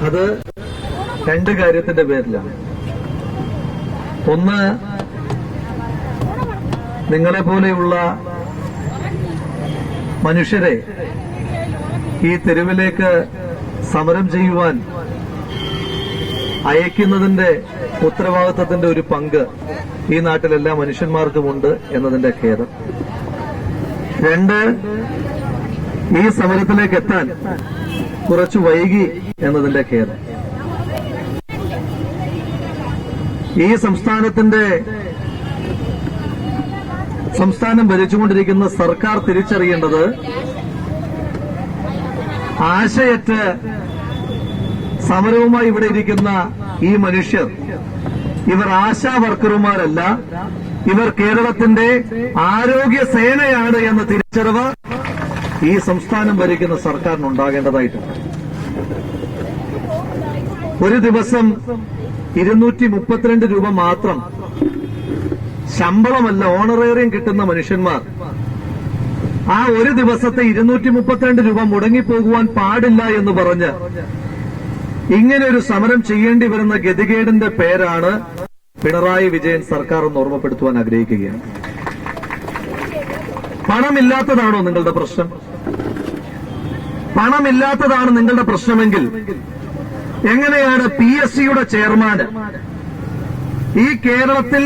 അത് രണ്ട് കാര്യത്തിന്റെ പേരിലാണ്. ഒന്ന്, നിങ്ങളെപ്പോലെയുള്ള മനുഷ്യരെ ഈ തെരുവിലേക്ക് സമരം ചെയ്യുവാൻ അയക്കുന്നതിന്റെ ഉത്തരവാദിത്തത്തിന്റെ ഒരു പങ്ക് ഈ നാട്ടിലെല്ലാ മനുഷ്യന്മാർക്കുമുണ്ട് എന്നതിന്റെ ഖേദം. രണ്ട്, ഈ സമരത്തിലേക്ക് എത്താൻ കുറച്ചു വൈകി എന്നതിന്റെ ഖേദം. ഈ സംസ്ഥാനം ഭരിച്ചുകൊണ്ടിരിക്കുന്ന സർക്കാർ തിരിച്ചറിയേണ്ടത് ആശയറ്റ് സമരവുമായി ഇവിടെ ഇരിക്കുന്ന ഈ മനുഷ്യർ ഇവർ ആശാ വർക്കർമാരല്ല, ഇവർ കേരളത്തിന്റെ ആരോഗ്യ സേനയാണ് എന്ന തിരിച്ചറിവ് ഈ സംസ്ഥാനം ഭരിക്കുന്ന സർക്കാരിനുണ്ടാകേണ്ടതായിട്ടുണ്ട്. ഒരു ദിവസം 232 രൂപ മാത്രം ശമ്പളമല്ല ഓണറേറിയം കിട്ടുന്ന മനുഷ്യന്മാർ ആ ഒരു ദിവസത്തെ 232 രൂപ മുടങ്ങിപ്പോകുവാൻ പാടില്ല എന്ന് പറഞ്ഞ് ഇങ്ങനെ ഒരു സമരം ചെയ്യേണ്ടി വരുന്ന ഗതികേടിന്റെ പേരാണ് പിണറായി വിജയൻ സർക്കാർ എന്ന് ഓർമ്മപ്പെടുത്തുവാൻ ആഗ്രഹിക്കുകയാണ്. പണമില്ലാത്തതാണോ നിങ്ങളുടെ പ്രശ്നം? പണമില്ലാത്തതാണ് നിങ്ങളുടെ പ്രശ്നമെങ്കിൽ എങ്ങനെയാണ് PSCയുടെ ചെയർമാന് ഈ കേരളത്തിൽ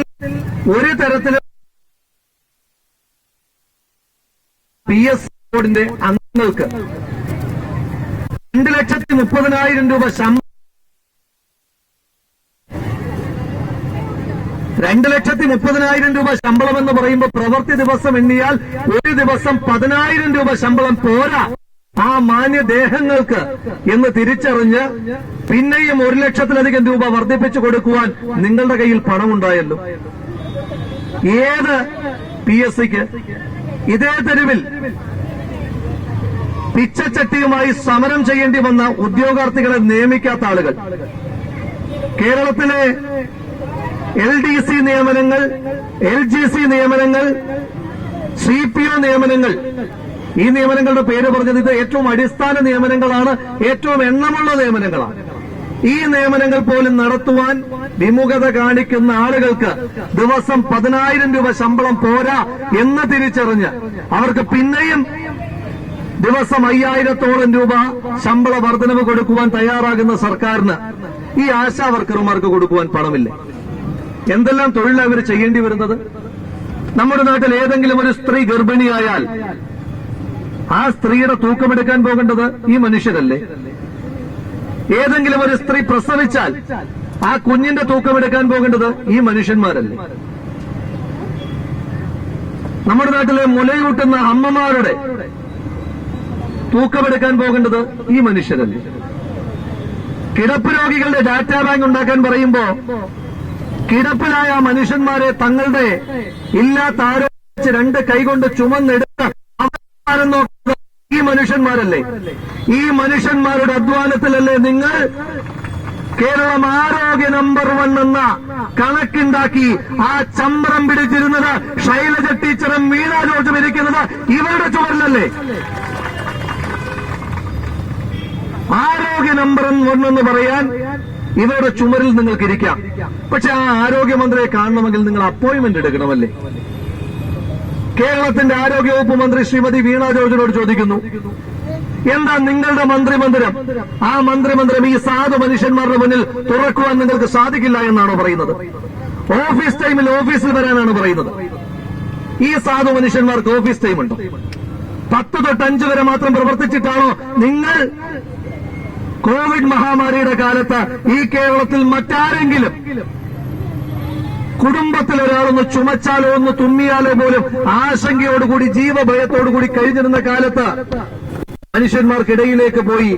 ഒരു തരത്തിലും PSC ബോർഡിന്റെ അംഗങ്ങൾക്ക് 2,30,000 രൂപ ശമ്പളം 2,30,000 രൂപ ശമ്പളം എന്ന് പറയുമ്പോൾ പ്രവൃത്തി ദിവസം എണ്ണിയാൽ ഒരു ദിവസം 10,000 രൂപ ശമ്പളം പോരാ ആ മാന്യദേഹങ്ങൾക്ക് എന്ന് തിരിച്ചറിഞ്ഞ് പിന്നെയും 1,00,000-ലധികം രൂപ വർദ്ധിപ്പിച്ചു കൊടുക്കുവാൻ നിങ്ങളുടെ കയ്യിൽ പണമുണ്ടായല്ലോ. ഏത് PSCക്ക് ഇതേ തെരുവിൽ പിച്ചച്ചട്ടിയുമായി സമരം ചെയ്യേണ്ടി വന്ന ഉദ്യോഗാർത്ഥികളെ നിയമിക്കാത്ത ആളുകൾ, കേരളത്തിലെ LDC നിയമനങ്ങൾ, LGC നിയമനങ്ങൾ, CPO നിയമനങ്ങൾ, ഈ നിയമനങ്ങളുടെ പേര് പറഞ്ഞത് ഇത് ഏറ്റവും അടിസ്ഥാന നിയമനങ്ങളാണ്, ഏറ്റവും എണ്ണമുള്ള നിയമനങ്ങളാണ്. ഈ നിയമനങ്ങൾ പോലും നടത്തുവാൻ വിമുഖത കാണിക്കുന്ന ആളുകൾക്ക് ദിവസം 10,000 രൂപ ശമ്പളം പോരാ എന്ന് തിരിച്ചറിഞ്ഞ് അവർക്ക് പിന്നെയും ദിവസം 5,000-ഓളം രൂപ ശമ്പള വർധനവ് കൊടുക്കുവാൻ തയ്യാറാകുന്ന സർക്കാരിന് ഈ ആശാ വർക്കർമാർക്ക് കൊടുക്കുവാൻ പണമില്ലേ? എന്തെല്ലാം തൊഴിലാണ് ഇവർ ചെയ്യേണ്ടി വരുന്നത്? നമ്മുടെ നാട്ടിൽ ഏതെങ്കിലും ഒരു സ്ത്രീ ഗർഭിണിയായാൽ ആ സ്ത്രീയുടെ തൂക്കമെടുക്കാൻ പോകേണ്ടത് ഈ മനുഷ്യരല്ലേ? ഏതെങ്കിലും ഒരു സ്ത്രീ പ്രസവിച്ചാൽ ആ കുഞ്ഞിന്റെ തൂക്കമെടുക്കാൻ പോകേണ്ടത് ഈ മനുഷ്യന്മാരല്ലേ? നമ്മുടെ നാട്ടിലെ മുലയൂട്ടുന്ന അമ്മമാരുടെ തൂക്കമെടുക്കാൻ പോകേണ്ടത് ഈ മനുഷ്യരല്ലേ? കിടപ്പ് രോഗികളുടെ ഡാറ്റാ ബാങ്ക് ഉണ്ടാക്കാൻ പറയുമ്പോ കിടപ്പിലായ മനുഷ്യന്മാരെ തങ്ങളുടെ ഇല്ലാത്ത ആരോഗ്യം 2 കൈകൊണ്ട് ചുമന്നെടുത്ത് നോക്കുന്നത് ഈ മനുഷ്യന്മാരല്ലേ? ഈ മനുഷ്യന്മാരുടെ അധ്വാനത്തിലല്ലേ നിങ്ങൾ കേരളം ആരോഗ്യ നമ്പർ 1 എന്ന കണക്കുണ്ടാക്കി ആ ചമ്രം പിടിച്ചിരുന്നത് ശൈലജ ടീച്ചറും വീണ ജോർജും ഇരിക്കുന്നത് ഇവരുടെ ചുമരിലല്ലേ? ആരോഗ്യ നമ്പർ 1 എന്ന് പറയാൻ ഇവരുടെ ചുമരിൽ നിങ്ങൾക്ക് ഇരിക്കാം. പക്ഷെ ആ ആരോഗ്യമന്ത്രിയെ കാണണമെങ്കിൽ നിങ്ങൾ അപ്പോയിന്റ്മെന്റ് എടുക്കണമല്ലേ? കേരളത്തിന്റെ ആരോഗ്യവകുപ്പ് മന്ത്രി ശ്രീമതി വീണ ജോർജിനോട് ചോദിക്കുന്നു, എന്താ നിങ്ങളുടെ മന്ത്രിമന്ദിരം, ആ മന്ത്രിമന്ദിരം ഈ സാധു മനുഷ്യന്മാരുടെ മുന്നിൽ തുറക്കുവാൻ നിങ്ങൾക്ക് സാധിക്കില്ല എന്നാണോ പറയുന്നത്? ഓഫീസ് ടൈമിൽ ഓഫീസിൽ വരാനാണ് പറയുന്നത്. ഈ സാധു മനുഷ്യന്മാർക്ക് ഓഫീസ് ടൈമുണ്ടോ? 10 തൊട്ട് 5 വരെ മാത്രം പ്രവർത്തിച്ചിട്ടാണോ നിങ്ങൾ കോവിഡ് മഹാമാരിയുടെ കാലത്ത് ഈ കേരളത്തിൽ മറ്റാരെങ്കിലും കുടുംബത്തിൽ ഒരാളൊന്ന് ചുമച്ചാലോ ഒന്ന് തുമ്മിയാലോ പോലും ആശങ്കയോടുകൂടി ജീവഭയത്തോടുകൂടി കഴിഞ്ഞിരുന്ന കാലത്ത് മനുഷ്യന്മാർക്കിടയിലേക്ക് പോയി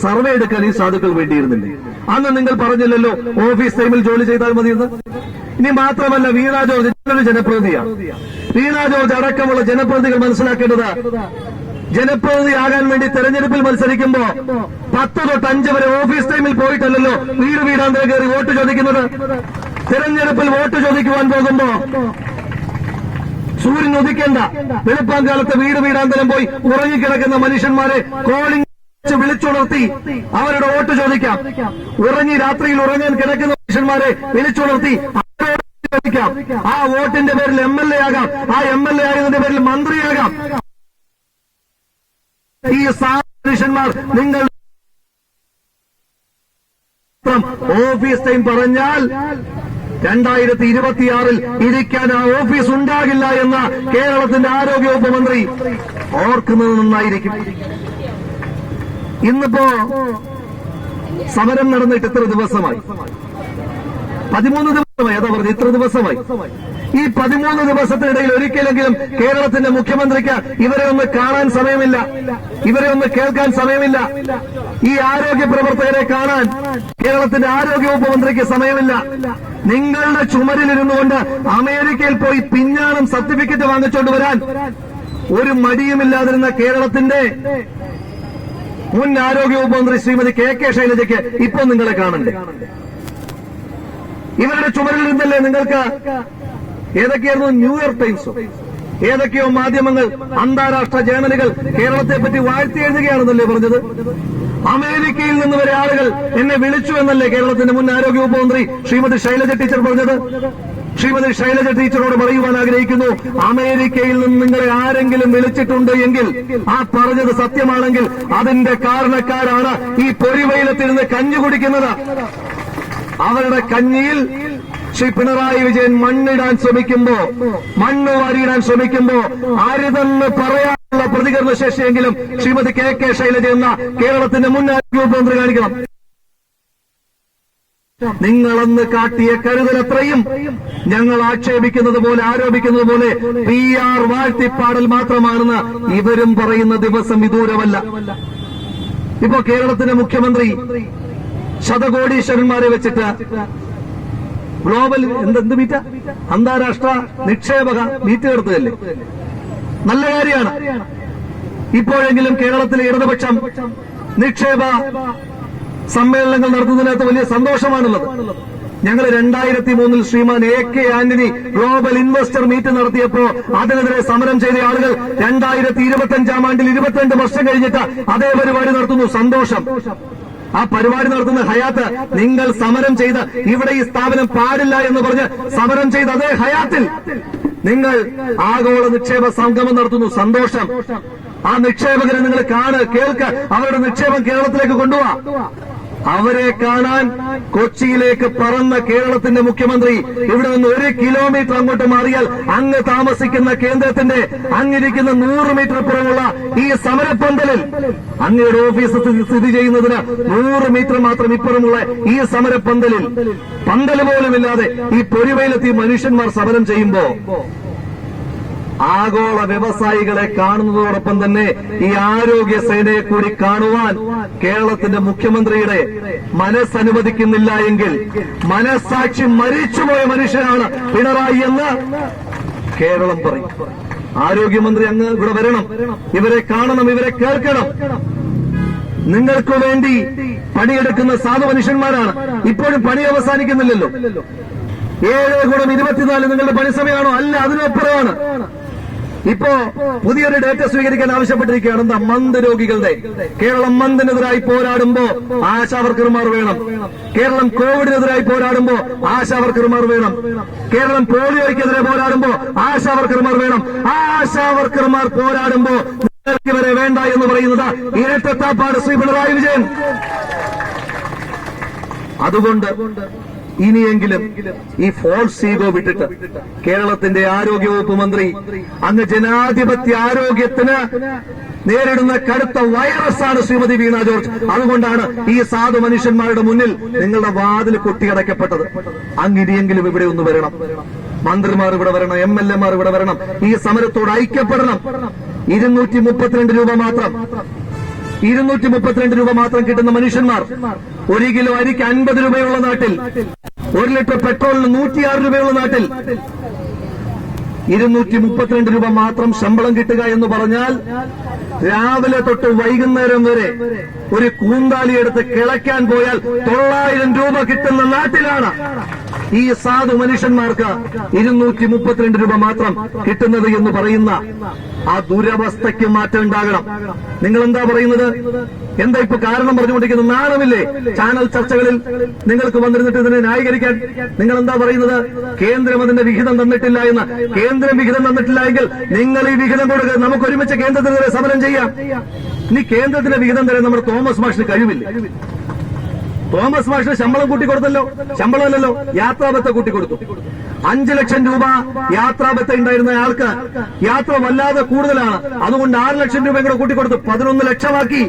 സർവേ എടുക്കാൻ ഈ സാധുക്കൾ വേണ്ടിയിരുന്നില്ലേ? അന്ന് നിങ്ങൾ പറഞ്ഞില്ലല്ലോ ഓഫീസ് ടൈമിൽ ജോലി ചെയ്താൽ മതിയെന്ന്. ഇനി മാത്രമല്ല, വീണ ജോർജ് ഒരു ജനപ്രതിനിധിയാണ്. വീണ ജോർജ് അടക്കമുള്ള ജനപ്രതിനിധികൾ മനസ്സിലാക്കേണ്ടത്, ജനപ്രതിനിധിയാകാൻ വേണ്ടി തെരഞ്ഞെടുപ്പിൽ മത്സരിക്കുമ്പോ 10 തൊട്ട് 5 വരെ ഓഫീസ് ടൈമിൽ പോയിട്ടല്ലല്ലോ വീടാന്തരം കയറി വോട്ട് ചോദിക്കുന്നത്. തെരഞ്ഞെടുപ്പിൽ വോട്ട് ചോദിക്കുവാൻ പോകുമ്പോ സൂര്യൻ ഉദിക്കേണ്ട വെളുപ്പാങ്കാലത്ത് വീടാന്തരം പോയി ഉറങ്ങിക്കിടക്കുന്ന മനുഷ്യന്മാരെ കോളിംഗ് വിളിച്ചുണർത്തി അവരുടെ വോട്ട് ചോദിക്കാം. ഉറങ്ങി രാത്രിയിൽ ഉറങ്ങാൻ കിടക്കുന്ന മനുഷ്യന്മാരെ വിളിച്ചുണർത്തി ചോദിക്കാം. ആ വോട്ടിന്റെ പേരിൽ MLA ആകാം, ആ MLA ആയതിന്റെ പേരിൽ മന്ത്രിയാകാം. ഈ മനുഷ്യന്മാർ നിങ്ങൾ ഓഫീസ് ടൈം പറഞ്ഞാൽ 2026 ഇരിക്കാൻ ആ ഓഫീസ് ഉണ്ടാകില്ല എന്ന കേരളത്തിന്റെ ആരോഗ്യവകുപ്പ് മന്ത്രി ഓർക്കുന്നത് നന്നായിരിക്കും. ഇന്നിപ്പോ സമരം നടന്നിട്ട് ഇത്ര ദിവസമായി, 13 ദിവസമായി. അതാ പറഞ്ഞത്, ഇത്ര ദിവസമായി. ഈ 13 ദിവസത്തിനിടയിൽ ഒരിക്കലെങ്കിലും കേരളത്തിന്റെ മുഖ്യമന്ത്രിക്ക് ഇവരെ ഒന്ന് കാണാൻ സമയമില്ല, ഇവരെ ഒന്ന് കേൾക്കാൻ സമയമില്ല. ഈ ആരോഗ്യ പ്രവർത്തകരെ കാണാൻ കേരളത്തിന്റെ ആരോഗ്യവകുപ്പ് മന്ത്രിക്ക് സമയമില്ല. നിങ്ങളുടെ ചുമരിലിരുന്നുകൊണ്ട് അമേരിക്കയിൽ പോയി പിഞ്ഞാണം സർട്ടിഫിക്കറ്റ് വാങ്ങിച്ചുകൊണ്ട് വരാൻ ഒരു മടിയുമില്ലാതിരുന്ന കേരളത്തിന്റെ മുൻ ആരോഗ്യവകുപ്പ് മന്ത്രി ശ്രീമതി KK ശൈലജയ്ക്ക് ഇപ്പോൾ നിങ്ങളെ കാണണ്ടേ? ഇവരുടെ ചുമരിൽ നിന്നല്ലേ നിങ്ങൾക്ക് ഏതൊക്കെയായിരുന്നു ന്യൂയോർക്ക് ടൈംസോ ഏതൊക്കെയോ മാധ്യമങ്ങൾ, അന്താരാഷ്ട്ര ജേർണലുകൾ കേരളത്തെ പറ്റി വാഴ്ത്തി എഴുതുകയാണെന്നല്ലേ പറഞ്ഞത്? അമേരിക്കയിൽ നിന്ന് വരെ ആളുകൾ എന്നെ വിളിച്ചു എന്നല്ലേ കേരളത്തിന്റെ മുൻ ആരോഗ്യവകുപ്പ് മന്ത്രി ശ്രീമതി ശൈലജ ടീച്ചർ പറഞ്ഞത്? ശ്രീമതി ശൈലജ ടീച്ചറോട് പറയുവാൻ ആഗ്രഹിക്കുന്നു, അമേരിക്കയിൽ നിന്ന് നിങ്ങളെ ആരെങ്കിലും വിളിച്ചിട്ടുണ്ട് എങ്കിൽ ആ പറഞ്ഞത് സത്യമാണെങ്കിൽ അതിന്റെ കാരണക്കാരാണ് ഈ പൊരിവെയിലത്തിരുന്ന് കഞ്ഞി കുടിക്കുന്നത്. അവരുടെ കഞ്ഞിയിൽ ശ്രീ പിണറായി വിജയൻ മണ്ണിടാൻ ശ്രമിക്കുമ്പോ, മണ്ണ് വാരിയിടാൻ ശ്രമിക്കുമ്പോ അരുതെന്ന് പറയാനുള്ള പ്രതികരണ ശേഷിയെങ്കിലും ശ്രീമതി KK ശൈലജ എന്ന കേരളത്തിന്റെ മുൻ ആരോഗ്യവകുപ്പ് മന്ത്രി കാണിക്കണം. നിങ്ങളന്ന് കാട്ടിയ കരുതലത്രയും ഞങ്ങൾ ആക്ഷേപിക്കുന്നത് പോലെ, ആരോപിക്കുന്നത് പോലെ PR വാഴ്ത്തിപ്പാടൽ മാത്രമാണെന്ന് ഇവരും പറയുന്ന ദിവസം വിദൂരമല്ല. ഇപ്പോ കേരളത്തിന്റെ മുഖ്യമന്ത്രി ശതകോടീശ്വരന്മാരെ വെച്ചിട്ട് ഗ്ലോബൽ എന്ത് മീറ്റ്, അന്താരാഷ്ട്ര നിക്ഷേപക മീറ്റ് നടത്തുകയല്ലേ? നല്ല കാര്യമാണ്. ഇപ്പോഴെങ്കിലും കേരളത്തിലെ ഇടതുപക്ഷം നിക്ഷേപ സമ്മേളനങ്ങൾ നടത്തുന്നതിനകത്ത് വലിയ സന്തോഷമാണുള്ളത്. ഞങ്ങൾ 2003 Shriman AK Antony global investor meet നടത്തിയപ്പോ അതിനെതിരെ സമരം ചെയ്ത ആളുകൾ 2025 ആണ്ടിൽ 22 വർഷം കഴിഞ്ഞിട്ട് അതേ പരിപാടി നടത്തുന്നു. സന്തോഷം. ആ പരിപാടി നടത്തുന്ന ഹയാത്ത് നിങ്ങൾ സമരം ചെയ്ത് ഇവിടെ ഈ സ്ഥാപനം പാടില്ല എന്ന് പറഞ്ഞ് സമരം ചെയ്ത് അതേ ഹയാത്തിൽ നിങ്ങൾ ആഗോള നിക്ഷേപ സംഗമം നടത്തുന്നു. സന്തോഷം. ആ നിക്ഷേപകരെ നിങ്ങൾ കേൾക്ക്, അവരുടെ നിക്ഷേപം കേരളത്തിലേക്ക് കൊണ്ടുപോവാ. അവരെ കാണാൻ കൊച്ചിയിലേക്ക് പറന്ന കേരളത്തിന്റെ മുഖ്യമന്ത്രി ഇവിടെ നിന്ന് 1 കിലോമീറ്റർ അങ്ങോട്ട് മാറിയാൽ അങ്ങ് താമസിക്കുന്ന കേന്ദ്രത്തിന്റെ അങ്ങിരിക്കുന്ന 100 മീറ്റർ പുറമുള്ള ഈ സമരപ്പന്തലിൽ, അങ്ങയുടെ ഓഫീസ് സ്ഥിതി ചെയ്യുന്നതിന് 100 മീറ്റർ മാത്രം ഇപ്പുറമുള്ള ഈ സമരപ്പന്തലിൽ പന്തൽ പോലുമില്ലാതെ ഈ പൊരിവെയിലെത്തി മനുഷ്യന്മാർ സമരം ചെയ്യുമ്പോ ആഗോള വ്യവസായികളെ കാണുന്നതോടൊപ്പം തന്നെ ഈ ആരോഗ്യ സേനയെ കൂടി കാണുവാൻ കേരളത്തിന്റെ മുഖ്യമന്ത്രിയുടെ മനസ്സനുവദിക്കുന്നില്ല എങ്കിൽ മനസ്സാക്ഷി മരിച്ചുപോയ മനുഷ്യനാണ് പിണറായി എന്ന് കേരളം പറയും. ആരോഗ്യമന്ത്രി അങ്ങ് ഇവിടെ വരണം, ഇവരെ കാണണം, ഇവരെ കേൾക്കണം. നിങ്ങൾക്ക് വേണ്ടി പണിയെടുക്കുന്ന സാധു മനുഷ്യന്മാരാണ്. ഇപ്പോഴും പണി അവസാനിക്കുന്നില്ലല്ലോ. 7x24 നിങ്ങളുടെ പണിസമയമാണോ? അല്ല, അതിനപ്പുറമാണ്. ഇപ്പോ പുതിയൊരു ഡേറ്റ സ്വീകരിക്കാൻ ആവശ്യപ്പെട്ടിരിക്കുകയാണ്. എന്താ? മന്ത് രോഗികളുടെ. കേരളം മന്തിനെതിരായി പോരാടുമ്പോ ആശാവർക്കർമാർ വേണം. കേരളം കോവിഡിനെതിരായി പോരാടുമ്പോ ആശാവർക്കർമാർ വേണം. കേരളം പോളിയോയ്ക്കെതിരെ പോരാടുമ്പോ ആശാവർക്കർമാർ വേണം. ആ ആശാവർക്കർമാർ പോരാടുമ്പോ നിങ്ങൾക്ക് ഇവരെ വേണ്ട എന്ന് പറയുന്നത് ഇരട്ടത്താപ്പാട് ശ്രീ പിണറായി വിജയൻ. അതുകൊണ്ട് ഇനിയെങ്കിലും ഈ ഫോൾസ് ഈഗോ വിട്ടിട്ട് കേരളത്തിന്റെ ആരോഗ്യവകുപ്പ് മന്ത്രി അങ്ങ് ജനാധിപത്യ ആരോഗ്യത്തിന് നേരിടുന്ന കടുത്ത വൈറസാണ് ശ്രീമതി വീണ ജോർജ്. അതുകൊണ്ടാണ് ഈ സാധു മനുഷ്യന്മാരുടെ മുന്നിൽ നിങ്ങളുടെ വാതിൽ കൊട്ടിയടക്കപ്പെട്ടത്. അങ്ങിനിയെങ്കിലും ഇവിടെ ഒന്ന് വരണം. മന്ത്രിമാർ ഇവിടെ വരണം, MLA മാർ ഇവിടെ വരണം. ഈ സമരത്തോട് ഐക്യപ്പെടണം. 232 രൂപ മാത്രം, 232 രൂപ മാത്രം കിട്ടുന്ന മനുഷ്യന്മാർ 1 കിലോ അരിക്ക് 50 രൂപയുള്ള നാട്ടിൽ, 1 ലിറ്റർ പെട്രോളിന് 106 രൂപയുള്ള നാട്ടിൽ 232 രൂപ മാത്രം ശമ്പളം കിട്ടുക എന്ന് പറഞ്ഞാൽ രാവിലെ തൊട്ട് വൈകുന്നേരം വരെ ഒരു കൂന്താലിയെടുത്ത് കിളയ്ക്കാൻ പോയാൽ 900 രൂപ കിട്ടുന്ന നാട്ടിലാണ് ഈ സാധു മനുഷ്യന്മാർക്ക് 232 രൂപ മാത്രം കിട്ടുന്നത് എന്ന് പറയുന്ന ആ ദുരവസ്ഥയ്ക്ക് മാറ്റം ഉണ്ടാകണം. നിങ്ങൾ എന്താ പറയുന്നത്? എന്താ ഇപ്പൊ കാരണം പറഞ്ഞുകൊണ്ടിരിക്കുന്നത്? നാണമില്ലേ ചാനൽ ചർച്ചകളിൽ നിങ്ങൾക്ക് വന്നിരുന്നിട്ട് ഇതിനെ ന്യായീകരിക്കാൻ? നിങ്ങൾ എന്താ പറയുന്നത്? കേന്ദ്രം അതിന്റെ വിഹിതം തന്നിട്ടില്ല എന്ന്. കേന്ദ്രം വിഹിതം തന്നിട്ടില്ല എങ്കിൽ നിങ്ങൾ ഈ വിഹിതം കൊടുക്കുക, നമുക്ക് ഒരുമിച്ച് കേന്ദ്രത്തിനെതിരെ സമരം ചെയ്യാം. ഇനി കേന്ദ്രത്തിന്റെ വിഹിതം തരാൻ നമ്മുടെ തോമസ് മാഷിന് കഴിവില്ല. തോമസ് മാഷിന് ശമ്പളം കൂട്ടിക്കൊടുത്തല്ലോ, ശമ്പളമല്ലല്ലോ, യാത്രാബത്ത കൂട്ടിക്കൊടുത്തു. 5 ലക്ഷം രൂപ യാത്രാബത്ത ഉണ്ടായിരുന്ന ആൾക്ക് യാത്ര വല്ലാതെ കൂടുതലാണ്, അതുകൊണ്ട് 6 ലക്ഷം രൂപ കൂടെ കൂട്ടിക്കൊടുത്തു. 11 ലക്ഷമാക്കി.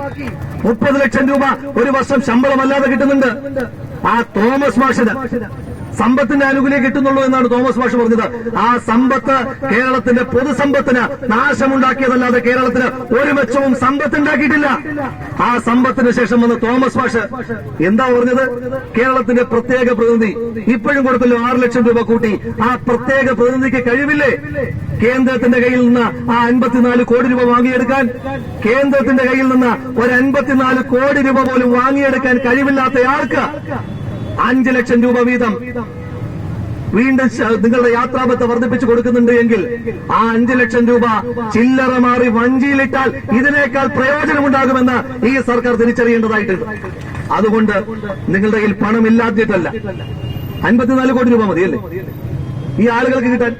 30 ലക്ഷം രൂപ ഒരു വർഷം ശമ്പളമല്ലാതെ കിട്ടുന്നുണ്ട്. ആ തോമസ് മാഷിന് സമ്പത്തിന്റെ ആനുകൂല്യം കിട്ടുന്നുള്ളൂ എന്നാണ് തോമസ് മാഷ് പറഞ്ഞത്. ആ സമ്പത്ത് കേരളത്തിന്റെ പൊതുസമ്പത്തിന് നാശമുണ്ടാക്കിയതല്ലാതെ കേരളത്തിന് ഒരു മെച്ചവും സമ്പത്തുണ്ടാക്കിയിട്ടില്ല. ആ സമ്പത്തിന് ശേഷം വന്ന തോമസ് മാഷ് എന്താ പറഞ്ഞത്? കേരളത്തിന്റെ പ്രത്യേക പ്രതിനിധി ഇപ്പോഴും കൊടുത്തല്ലോ 6 ലക്ഷം രൂപ കൂട്ടി. ആ പ്രത്യേക പ്രതിനിധിക്ക് കഴിവില്ലേ കേന്ദ്രത്തിന്റെ കയ്യിൽ നിന്ന് ആ 54 കോടി രൂപ വാങ്ങിയെടുക്കാൻ? കേന്ദ്രത്തിന്റെ കയ്യിൽ നിന്ന് ഒരു 54 കോടി രൂപ പോലും വാങ്ങിയെടുക്കാൻ കഴിവില്ലാത്തയാൾക്ക് 5 ലക്ഷം രൂപ വീതം വീണ്ടും നിങ്ങളുടെ യാത്രാബത്ത വർദ്ധിപ്പിച്ചു കൊടുക്കുന്നുണ്ട് എങ്കിൽ ആ 5 ലക്ഷം രൂപ ചില്ലറ മാറി വഞ്ചിയിലിട്ടാൽ ഇതിനേക്കാൾ പ്രയോജനമുണ്ടാകുമെന്ന് ഈ സർക്കാർ തിരിച്ചറിയേണ്ടതായിട്ടുണ്ട്. അതുകൊണ്ട് നിങ്ങളുടെ കയ്യിൽ പണമില്ലാത്തിട്ടല്ല, 54 കോടി രൂപ മതിയല്ലേ ഈ ആളുകൾക്ക് കിട്ടാൻ?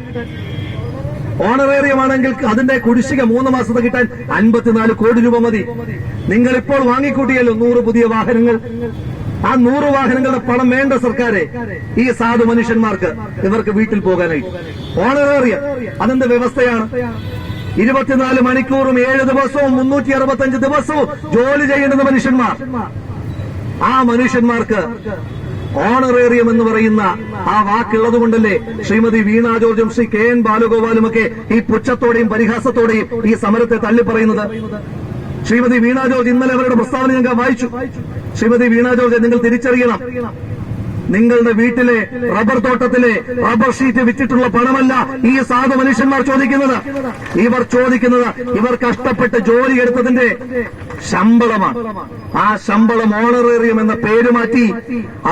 ഓണറേറിയമാണെങ്കിൽ അതിന്റെ കുടിശ്ശിക 3 മാസത്തെ കിട്ടാൻ 54 കോടി രൂപ മതി. നിങ്ങളിപ്പോൾ വാങ്ങിക്കൂട്ടിയല്ലോ 100 പുതിയ വാഹനങ്ങൾ. ആ 100 വാഹനങ്ങളുടെ പണം വേണ്ട സർക്കാരെ ഈ സാധു മനുഷ്യന്മാർക്ക്, ഇവർക്ക് വീട്ടിൽ പോകാനായിട്ട്? ഓണറേറിയം അതെന്ത് വ്യവസ്ഥയാണ്? 24 മണിക്കൂറും 7 ദിവസവും 365 ദിവസവും ജോലി ചെയ്യേണ്ടുന്ന മനുഷ്യന്മാർ. ആ മനുഷ്യന്മാർക്ക് ഓണറേറിയം എന്ന് പറയുന്ന ആ വാക്കുള്ളത് കൊണ്ടല്ലേ ശ്രീമതി വീണ ജോർജും ശ്രീ KN ബാലഗോപാലുമൊക്കെ ഈ പുച്ഛത്തോടെയും പരിഹാസത്തോടെയും ഈ സമരത്തെ തള്ളിപ്പറയുന്നത്. ശ്രീമതി വീണ ജോർജ് ഇന്നലെ അവരുടെ പ്രസ്താവന ഞങ്ങൾ വായിച്ചു. ശ്രീമതി വീണ ജോർജ്, നിങ്ങൾ തിരിച്ചറിയണം, നിങ്ങളുടെ വീട്ടിലെ റബ്ബർ തോട്ടത്തിലെ റബ്ബർ ഷീറ്റ് വിറ്റിട്ടുള്ള പണമല്ല ഈ സാധു മനുഷ്യന്മാർ ചോദിക്കുന്നത്. ഇവർ ചോദിക്കുന്നത് ഇവർ കഷ്ടപ്പെട്ട് ജോലിയെടുത്തതിന്റെ ശമ്പളമാണ്. ആ ശമ്പളം ഓണറേറിയം എന്ന പേര് മാറ്റി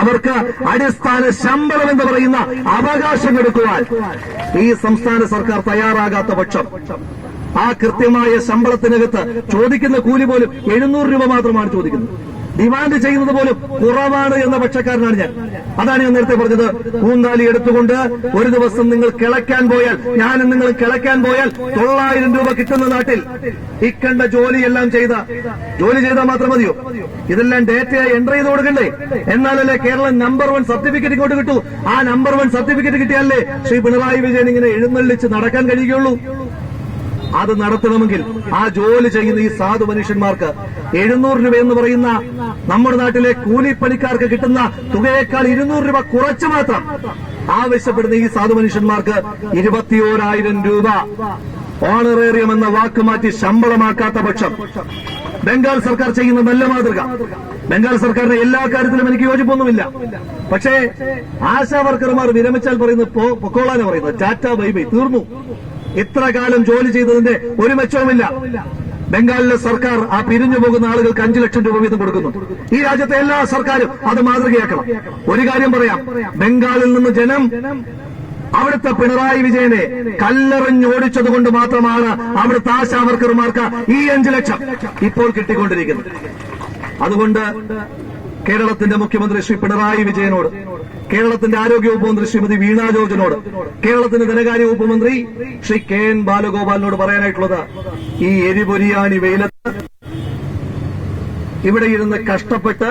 അവർക്ക് അടിസ്ഥാന ശമ്പളം എന്ന് പറയുന്ന അവകാശം എടുക്കുവാൻ ഈ സംസ്ഥാന സർക്കാർ തയ്യാറാകാത്ത പക്ഷം ആ കൃത്യമായ ശമ്പളത്തിനകത്ത് ചോദിക്കുന്ന കൂലി പോലും 700 രൂപ മാത്രമാണ് ചോദിക്കുന്നത്. ഡിമാൻഡ് ചെയ്യുന്നത് പോലും കുറവാണ് എന്ന പക്ഷക്കാരനാണ് ഞാൻ. അതാണ് ഞാൻ നേരത്തെ പറഞ്ഞത്. കൂന്താലി എടുത്തുകൊണ്ട് ഒരു ദിവസം നിങ്ങൾ കിളയ്ക്കാൻ പോയാൽ, ഞാനും നിങ്ങൾ കിളയ്ക്കാൻ പോയാൽ 900 രൂപ കിട്ടുന്ന നാട്ടിൽ ഇക്കണ്ട ജോലിയെല്ലാം ജോലി ചെയ്താൽ മാത്രം മതിയോ? ഇതെല്ലാം ഡേറ്റയായി എൻട്രി ചെയ്ത് കൊടുക്കണ്ടേ? എന്നാലല്ലേ കേരളം നമ്പർ 1 സർട്ടിഫിക്കറ്റ് ഇങ്ങോട്ട് കിട്ടൂ. ആ നമ്പർ 1 സർട്ടിഫിക്കറ്റ് കിട്ടിയാലേ ശ്രീ പിണറായി വിജയൻ ഇങ്ങനെ എഴുന്നള്ളിച്ച് നടക്കാൻ കഴിയുകയുള്ളൂ. അത് നടത്തണമെങ്കിൽ ആ ജോലി ചെയ്യുന്ന ഈ സാധു മനുഷ്യന്മാർക്ക് 700 രൂപ എന്ന് പറയുന്ന നമ്മുടെ നാട്ടിലെ കൂലിപ്പണിക്കാർക്ക് കിട്ടുന്ന തുകയേക്കാൾ 200 രൂപ കുറച്ച് മാത്രം ആവശ്യപ്പെടുന്ന ഈ സാധു മനുഷ്യന്മാർക്ക് 21,000 രൂപ ഓണറേറിയം എന്ന വാക്ക് മാറ്റി ശമ്പളമാക്കാത്ത പക്ഷം ബംഗാൾ സർക്കാർ ചെയ്യുന്ന നല്ല മാതൃക. ബംഗാൾ സർക്കാരിന്റെ എല്ലാ കാര്യത്തിലും എനിക്ക് യോജിപ്പൊന്നുമില്ല. പക്ഷേ ആശാ വർക്കർമാർ വിരമിച്ചാൽ പറയുന്നത് പൊക്കോളാന് പറയുന്നത് ടാറ്റ ബൈ ബൈ, തീർന്നു. ഇത്ര കാലം ജോലി ചെയ്തതിന്റെ ഒരു മെച്ചവുമില്ല. ബംഗാളിലെ സർക്കാർ ആ പിരിഞ്ഞു പോകുന്ന ആളുകൾക്ക് 5 ലക്ഷം രൂപ വീതം കൊടുക്കുന്നു. ഈ രാജ്യത്തെ എല്ലാ സർക്കാരും അത് മാതൃകയാക്കണം. ഒരു കാര്യം പറയാം, ബംഗാളിൽ നിന്ന് ജനം അവിടുത്തെ പിണറായി വിജയനെ കല്ലെറിഞ്ഞോടിച്ചതുകൊണ്ട് മാത്രമാണ് അവിടുത്തെ ആശാ വർക്കർമാർക്ക് ഈ 5 ലക്ഷം ഇപ്പോൾ കിട്ടിക്കൊണ്ടിരിക്കുന്നത്. അതുകൊണ്ട് കേരളത്തിന്റെ മുഖ്യമന്ത്രി ശ്രീ പിണറായി വിജയനോട്, കേരളത്തിന്റെ ആരോഗ്യവകുപ്പ് മന്ത്രി ശ്രീമതി വീണ ജോർജിനോട്, കേരളത്തിന്റെ ധനകാര്യ വകുപ്പ് മന്ത്രി ശ്രീ KN ബാലഗോപാലിനോട് പറയാനായിട്ടുള്ളത്, ഈ എരിപൊരിയാണി വെയിലത്ത് ഇവിടെ ഇരുന്ന് കഷ്ടപ്പെട്ട്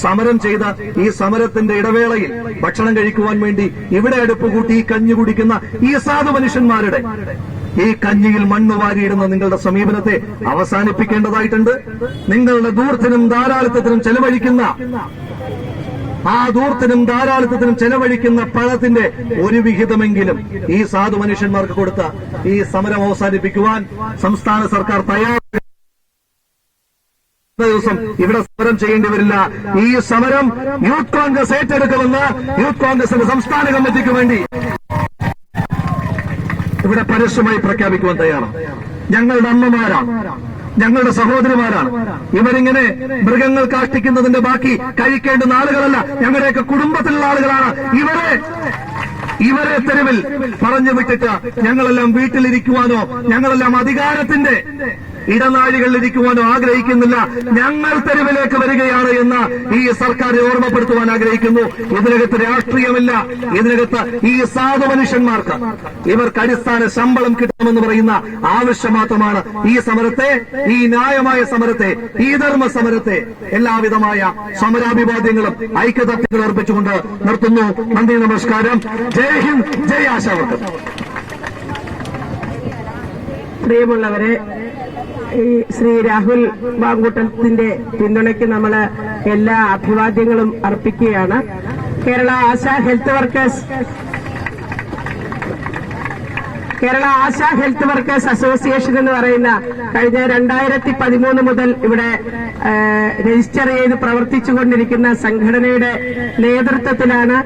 സമരം ചെയ്ത ഈ സമരത്തിന്റെ ഇടവേളയിൽ ഭക്ഷണം കഴിക്കുവാൻ വേണ്ടി ഇവിടെ അടുപ്പ് കൂട്ടി ഈ കഞ്ഞി കുടിക്കുന്ന ഈ സാധു മനുഷ്യന്മാരുടെ ഈ കഞ്ഞിയിൽ മണ്ണ് വാരിയിടുന്ന നിങ്ങളുടെ സമീപനത്തെ അവസാനിപ്പിക്കേണ്ടതായിട്ടുണ്ട്. നിങ്ങളുടെ ധൂർത്തിനും ധാരാളിത്തത്തിനും ചെലവഴിക്കുന്ന പണത്തിന്റെ ഒരു വിഹിതമെങ്കിലും ഈ സാധു മനുഷ്യന്മാർക്ക് കൊടുത്ത ഈ സമരം അവസാനിപ്പിക്കുവാൻ സംസ്ഥാന സർക്കാർ തയ്യാറാണ്. ദിവസം ഇവിടെ സമരം ചെയ്യേണ്ടി വരില്ല. ഈ സമരം യൂത്ത് കോൺഗ്രസ് ഏറ്റെടുക്കുമെന്ന് യൂത്ത് കോൺഗ്രസിന്റെ സംസ്ഥാന കമ്മിറ്റിക്ക് വേണ്ടി ഇവിടെ പരസ്യമായി പ്രഖ്യാപിക്കുവാൻ തയ്യാറാണ്. ഞങ്ങളുടെ അമ്മമാരാണ്, ഞങ്ങളുടെ സഹോദരിമാരാണ്. ഇവരിങ്ങനെ മൃഗങ്ങൾ കാഷ്ടിക്കുന്നതിന്റെ ബാക്കി കഴിക്കേണ്ടുന്ന ആളുകളല്ല, ഞങ്ങളുടെയൊക്കെ കുടുംബത്തിലുള്ള ആളുകളാണ്. ഇവരെ തെരുവിൽ പറഞ്ഞു വിട്ടിട്ട് ഞങ്ങളെല്ലാം വീട്ടിലിരിക്കുവാനോ ഞങ്ങളെല്ലാം അധികാരത്തിന്റെ ഇടനാഴികളിലിരിക്കുവാനോ ആഗ്രഹിക്കുന്നില്ല. ഞങ്ങൾ തെരുവിലേക്ക് വരികയാണ് എന്ന് ഈ സർക്കാർ ഓർമ്മപ്പെടുത്തുവാൻ ആഗ്രഹിക്കുന്നു. ഇതിനകത്ത് രാഷ്ട്രീയമില്ല. ഇതിനകത്ത് ഈ സാധു മനുഷ്യന്മാർക്ക് ഇവർക്ക് അടിസ്ഥാന ശമ്പളം കിട്ടണമെന്ന് പറയുന്ന ആവശ്യം മാത്രമാണ് ഈ സമരത്തെ, ഈ ന്യായമായ സമരത്തെ, ഈ ധർമ്മ സമരത്തെ എല്ലാവിധമായ സമരാഭിവാദ്യങ്ങളും ഐക്യദാർഢ്യങ്ങളും അർപ്പിച്ചുകൊണ്ട് നിർത്തുന്നു. നന്ദി, നമസ്കാരം. ജയ് ഹിന്ദ്, ജയ് ആശാ വർക്കർ. പ്രിയമുള്ളവരെ, ഈ ശ്രീ രാഹുൽ മാങ്കൂട്ടത്തിന്റെ പിന്തുണയ്ക്ക് നമ്മൾ എല്ലാ അഭിവാദ്യങ്ങളും അർപ്പിക്കുകയാണ്. Kerala ASHA health workers association എന്ന് പറയുന്ന കഴിഞ്ഞ 2013 മുതൽ ഇവിടെ രജിസ്റ്റർ ചെയ്ത് പ്രവർത്തിച്ചുകൊണ്ടിരിക്കുന്ന സംഘടനയുടെ നേതൃത്വത്തിലാണ്